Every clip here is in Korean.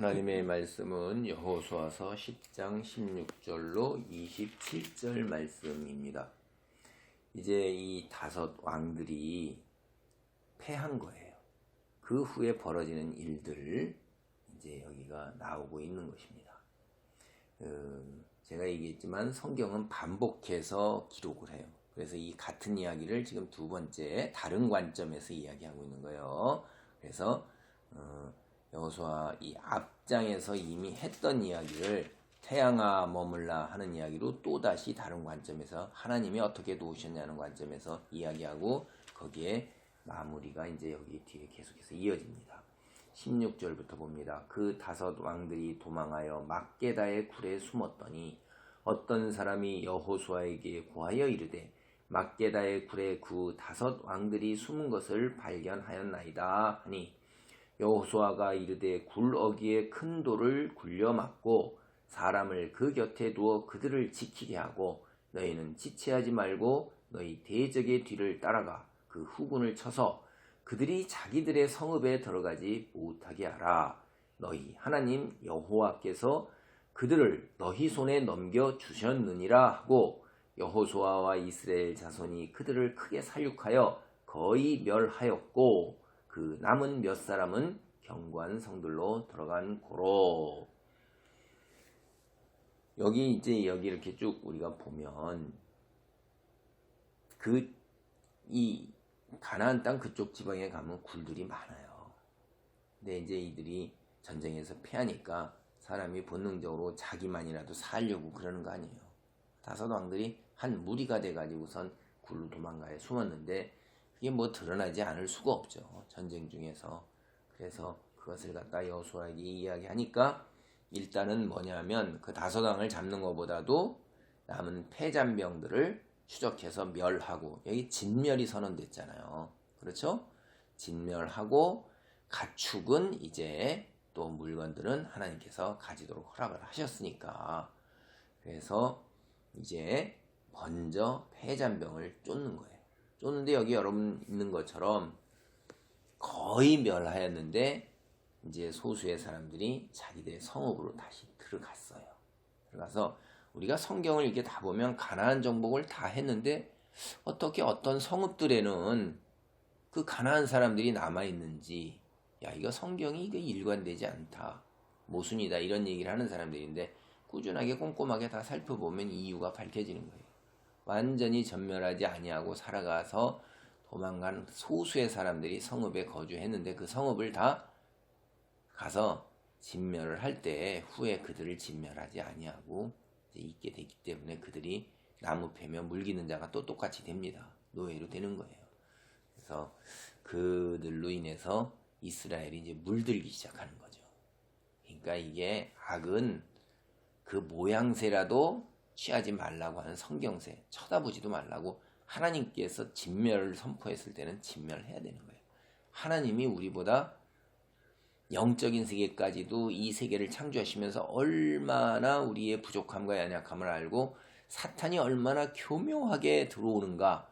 하나님의 말씀은 여호수아서 10장 16절로 27절 말씀입니다. 이제 이 5 왕들이 패한 거예요. 그 후에 벌어지는 일들 이제 여기가 나오고 있는 것입니다. 제가 얘기했지만 성경은 반복해서 기록을 해요. 그래서 이 같은 이야기를 지금 2번째 다른 관점에서 이야기하고 있는 거예요. 그래서 여호수아 이 앞장에서 이미 했던 이야기를 태양아 머물라 하는 이야기로 또다시 다른 관점에서 하나님이 어떻게 도우셨냐는 관점에서 이야기하고 거기에 마무리가 이제 여기 뒤에 계속해서 이어집니다. 16절부터 봅니다. 그 5 왕들이 도망하여 막게다의 굴에 숨었더니 어떤 사람이 여호수아에게 구하여 이르되 막게다의 굴에 그 5 왕들이 숨은 것을 발견하였나이다 하니 여호수아가 이르되 굴 어귀에 큰 돌을 굴려 막고 사람을 그 곁에 두어 그들을 지키게 하고 너희는 지체하지 말고 너희 대적의 뒤를 따라가 그 후군을 쳐서 그들이 자기들의 성읍에 들어가지 못하게 하라. 너희 하나님 여호와께서 그들을 너희 손에 넘겨 주셨느니라 하고 여호수아와 이스라엘 자손이 그들을 크게 살육하여 거의 멸하였고 그 남은 몇 사람은 견고한 성들로 들어간 고로. 여기 이렇게 쭉 우리가 보면 이 가나안 땅 그쪽 지방에 가면 굴들이 많아요. 근데 이제 이들이 전쟁에서 패하니까 사람이 본능적으로 자기만이라도 살려고 그러는 거 아니에요. 5 왕들이 한 무리가 돼가지고선 굴로 도망가에 숨었는데 이게 뭐 드러나지 않을 수가 없죠. 전쟁 중에서. 그래서 그것을 갖다 여호수아에게 이야기하니까 일단은 뭐냐면 그 5 왕을 잡는 것보다도 남은 패잔병들을 추적해서 멸하고 여기 진멸이 선언됐잖아요. 그렇죠? 진멸하고 가축은 이제 또 물건들은 하나님께서 가지도록 허락을 하셨으니까 그래서 이제 먼저 패잔병을 쫓는 거예요. 쫓는데 여기 여러분 있는 것처럼 거의 멸하였는데 이제 소수의 사람들이 자기들의 성읍으로 다시 들어갔어요. 들어가서 우리가 성경을 이렇게 다 보면 가나안 정복을 다 했는데 어떻게 어떤 성읍들에는 그 가나안 사람들이 남아있는지 야 이거 성경이 이게 일관되지 않다. 모순이다 이런 얘기를 하는 사람들인데 꾸준하게 꼼꼼하게 다 살펴보면 이유가 밝혀지는 거예요. 완전히 전멸하지 아니하고 살아가서 도망간 소수의 사람들이 성읍에 거주했는데 그 성읍을 다 가서 진멸을 할 때 후에 그들을 진멸하지 아니하고 이제 있게 되기 때문에 그들이 나무 패며 물기는 자가 또 똑같이 됩니다. 노예로 되는 거예요. 그래서 그들로 인해서 이스라엘이 이제 물들기 시작하는 거죠. 그러니까 이게 악은 그 모양새라도 취하지 말라고 하는 성경새, 쳐다보지도 말라고 하나님께서 진멸을 선포했을 때는 진멸해야 되는 거예요. 하나님이 우리보다 영적인 세계까지도 이 세계를 창조하시면서 얼마나 우리의 부족함과 연약함을 알고 사탄이 얼마나 교묘하게 들어오는가.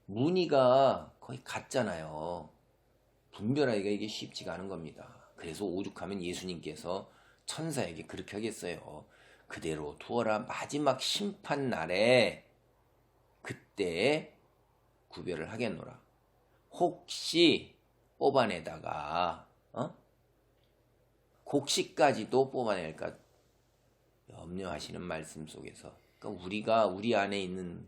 무늬가 거의 같잖아요. 분별하기가 이게 쉽지가 않은 겁니다. 그래서 오죽하면 예수님께서 천사에게 그렇게 하겠어요. 그대로 두어라. 마지막 심판 날에 그때 구별을 하겠노라. 혹시 뽑아내다가 곡식까지도 뽑아낼까 염려하시는 말씀 속에서 그러니까 우리가 우리 안에 있는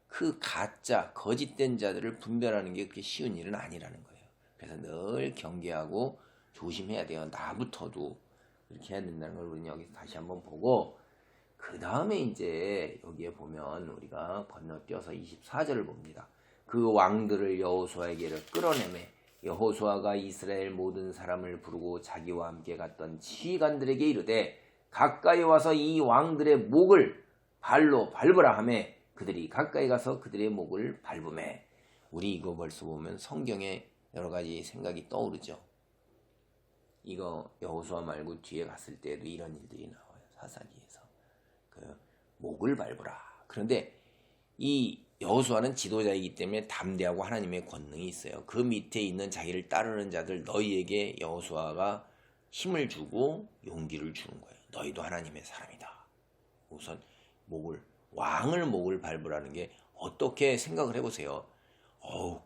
그 가짜 거짓된 자들을 분별하는 게 그렇게 쉬운 일은 아니라는 거예요. 그래서 늘 경계하고 조심해야 돼요. 나부터도 이렇게 해야 된다는 걸 우리는 여기서 다시 한번 보고 그 다음에 이제 여기에 보면 우리가 건너뛰어서 24절을 봅니다. 그 왕들을 여호수아에게를 끌어내매 여호수아가 이스라엘 모든 사람을 부르고 자기와 함께 갔던 지휘관들에게 이르되 가까이 와서 이 왕들의 목을 발로 밟으라 하매 그들이 가까이 가서 그들의 목을 밟으매. 우리 이거 벌써 보면 성경에 여러 가지 생각이 떠오르죠. 이거 여호수아 말고 뒤에 갔을 때도 이런 일들이 나와요. 사사기에서 그 목을 밟으라. 그런데 이 여호수아는 지도자이기 때문에 담대하고 하나님의 권능이 있어요. 그 밑에 있는 자기를 따르는 자들 너희에게 여호수아가 힘을 주고 용기를 주는 거예요. 너희도 하나님의 사람이다. 우선 왕을 목을 밟으라는 게 어떻게 생각을 해보세요.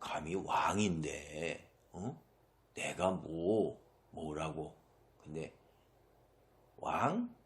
감히 왕인데 내가 뭐라고. 근데 왕?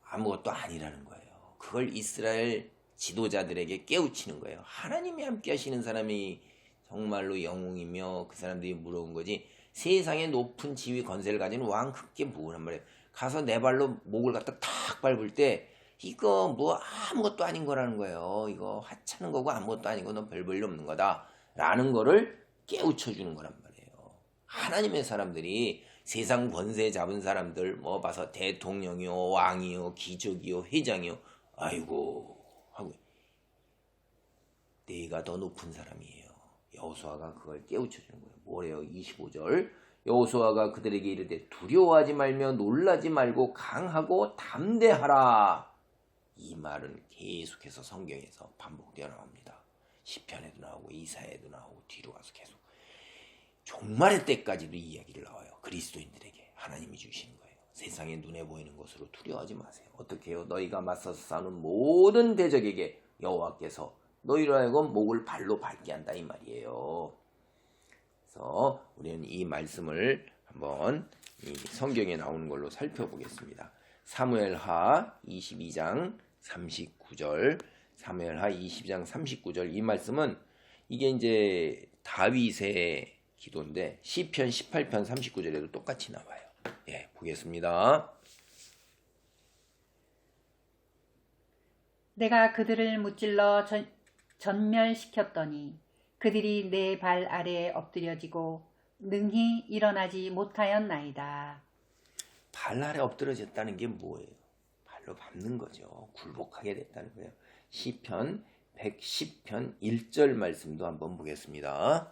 아무것도 아니라는 거예요. 그걸 이스라엘 지도자들에게 깨우치는 거예요. 하나님이 함께 하시는 사람이 정말로 영웅이며 그 사람들이 물어온 거지, 세상에 높은 지위 건세를 가진 왕 그게 뭐란 말이에요. 가서 내 발로 목을 갖다 탁 밟을 때 이거 뭐 아무것도 아닌 거라는 거예요. 이거 하찮은 거고 아무것도 아니고 너 별 볼일 없는 거다 라는 거를 깨우쳐 주는 거란 말이에요. 하나님의 사람들이 세상 권세 잡은 사람들 뭐 봐서 대통령이요 왕이요 귀족이요 회장이요 아이고 하고 내가 더 높은 사람이에요. 여호수아가 그걸 깨우쳐 주는 거예요. 뭐래요? 25절 여호수아가 그들에게 이르되 두려워하지 말며 놀라지 말고 강하고 담대하라. 이 말은 계속해서 성경에서 반복되어 나옵니다. 시편에도 나오고 이사야에도 나오고 뒤로 가서 계속 종말의 때까지도 이 이야기를 나와요. 그리스도인들에게 하나님이 주시는 거예요. 세상에 눈에 보이는 것으로 두려워하지 마세요. 어떻게 해요? 너희가 맞서서 싸우는 모든 대적에게 여호와께서 너희로 하여금 목을 발로 밟게 한다 이 말이에요. 그래서 우리는 이 말씀을 한번 이 성경에 나오는 걸로 살펴보겠습니다. 사무엘하 22장 39절, 사무엘하 22장 39절 이 말씀은 이게 이제 다윗의 기도인데 시편 18편 39절에도 똑같이 나와요. 예, 보겠습니다. 내가 그들을 무찔러 전멸시켰더니 그들이 내 발 아래에 엎드려지고 능히 일어나지 못하였나이다. 발 아래 엎드려졌다는 게 뭐예요? 발로 밟는 거죠. 굴복하게 됐다는 거예요. 시편 110편 1절 말씀도 한번 보겠습니다.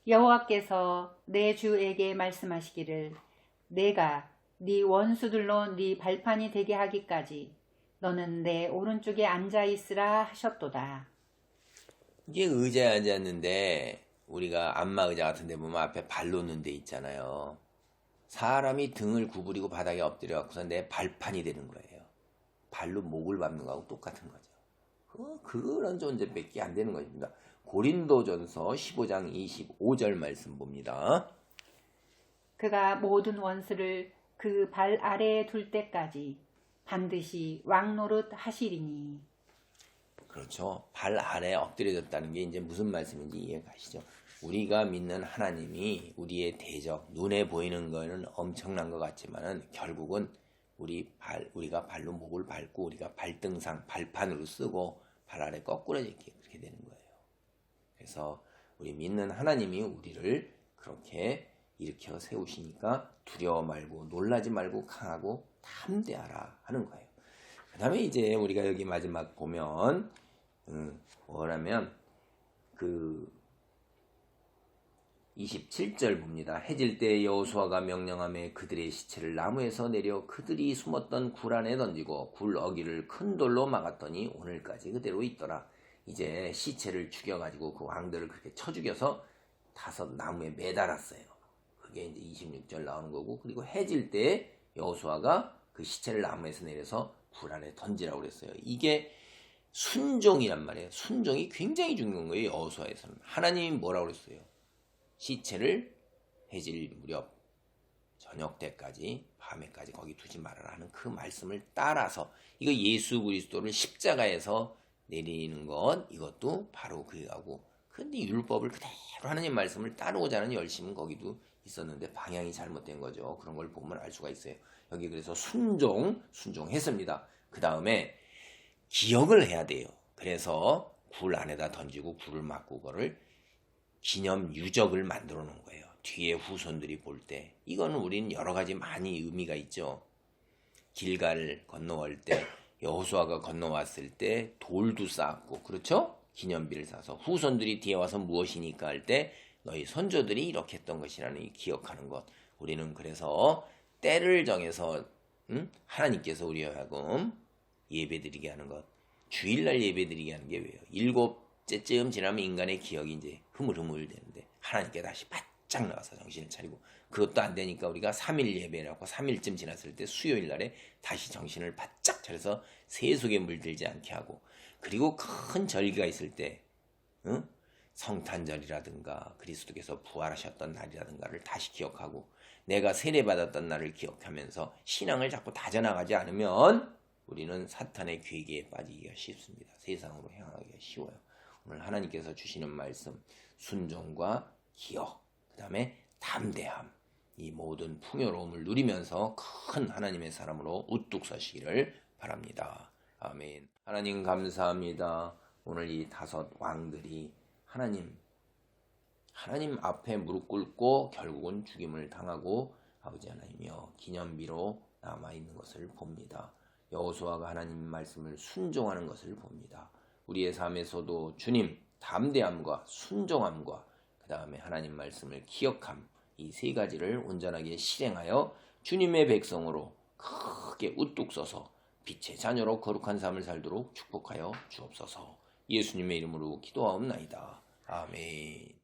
여호와께서 내 주에게 말씀하시기를 내가 네 원수들로 네 발판이 되게 하기까지 너는 내 오른쪽에 앉아 있으라 하셨도다. 이게 의자에 앉았는데 우리가 안마 의자 같은 데 보면 앞에 발 놓는 데 있잖아요. 사람이 등을 구부리고 바닥에 엎드려 갖고서 내 발판이 되는 거예요. 발로 목을 밟는 거하고 똑같은 거죠. 그런 존재밖에 안 되는 것입니다. 고린도전서 15장 25절 말씀 봅니다. 그가 모든 원수를 그 발 아래에 둘 때까지 반드시 왕 노릇 하시리니. 그렇죠. 발 아래에 엎드려졌다는 게 이제 무슨 말씀인지 이해가시죠? 우리가 믿는 하나님이 우리의 대적, 눈에 보이는 거는 엄청난 것 같지만은 결국은 우리가 발로 목을 밟고 우리가 발등상, 발판으로 쓰고 발 아래 거꾸러지게 그렇게 되는 거예요. 그래서 우리 믿는 하나님이 우리를 그렇게 일으켜 세우시니까 두려워 말고 놀라지 말고 강하고 담대하라 하는 거예요. 그 다음에 이제 우리가 여기 마지막 보면 뭐라면 27절 봅니다. 해질 때 여호수아가 명령하며 그들의 시체를 나무에서 내려 그들이 숨었던 굴 안에 던지고 굴 어기를 큰 돌로 막았더니 오늘까지 그대로 있더라. 이제 시체를 죽여가지고 그 왕들을 그렇게 쳐 죽여서 5 나무에 매달았어요. 그게 이제 26절 나오는 거고, 그리고 해질 때 여호수아가 그 시체를 나무에서 내려서 굴 안에 던지라고 그랬어요. 이게 순종이란 말이에요. 순종이 굉장히 중요한 거예요. 여호수아에서는 하나님이 뭐라고 그랬어요? 시체를 해질 무렵 저녁 때까지 밤에까지 거기 두지 말아라 하는 그 말씀을 따라서, 이거 예수 그리스도를 십자가에서 내리는 것, 이것도 바로 그거고, 근데 율법을 그대로 하나님 말씀을 따르고자 하는 열심은 거기도 있었는데 방향이 잘못된 거죠. 그런 걸 보면 알 수가 있어요. 여기 그래서 순종했습니다. 그 다음에 기억을 해야 돼요. 그래서 굴 안에다 던지고 굴을 막고 그거를 기념 유적을 만들어 놓은 거예요. 뒤에 후손들이 볼 때. 이거는 우리는 여러 가지 많이 의미가 있죠. 길가를 건너올 때, 여호수아가 건너왔을 때 돌도 쌓았고, 그렇죠? 기념비를 쌓아서 후손들이 뒤에 와서 무엇이니까 할 때 너희 선조들이 이렇게 했던 것이라는 이 기억하는 것. 우리는 그래서 때를 정해서 하나님께서 우리와 하여금 예배드리게 하는 것. 주일날 예배드리게 하는 게 왜요? 7째쯤 지나면 인간의 기억이 이제 흐물흐물 되는데 하나님께 다시 바짝 바짝 나와서 정신을 차리고, 그것도 안 되니까 우리가 3일 예배라고 3일쯤 지났을 때 수요일 날에 다시 정신을 바짝 차려서 세속에 물들지 않게 하고, 그리고 큰 절기가 있을 때 응? 성탄절이라든가 그리스도께서 부활하셨던 날이라든가를 다시 기억하고, 내가 세례받았던 날을 기억하면서 신앙을 자꾸 다져나가지 않으면 우리는 사탄의 괴계에 빠지기가 쉽습니다. 세상으로 향하기가 쉬워요. 오늘 하나님께서 주시는 말씀, 순종과 기억, 그 다음에 담대함, 이 모든 풍요로움을 누리면서 큰 하나님의 사람으로 우뚝 서시기를 바랍니다. 아멘. 하나님 감사합니다. 오늘 이 5 왕들이 하나님 앞에 무릎 꿇고 결국은 죽임을 당하고 아버지 하나님이여 기념비로 남아있는 것을 봅니다. 여호수아가 하나님 말씀을 순종하는 것을 봅니다. 우리의 삶에서도 주님 담대함과 순종함과 그 다음에 하나님 말씀을 기억함, 이 3가지를 온전하게 실행하여 주님의 백성으로 크게 우뚝 서서 빛의 자녀로 거룩한 삶을 살도록 축복하여 주옵소서. 예수님의 이름으로 기도하옵나이다. 아멘.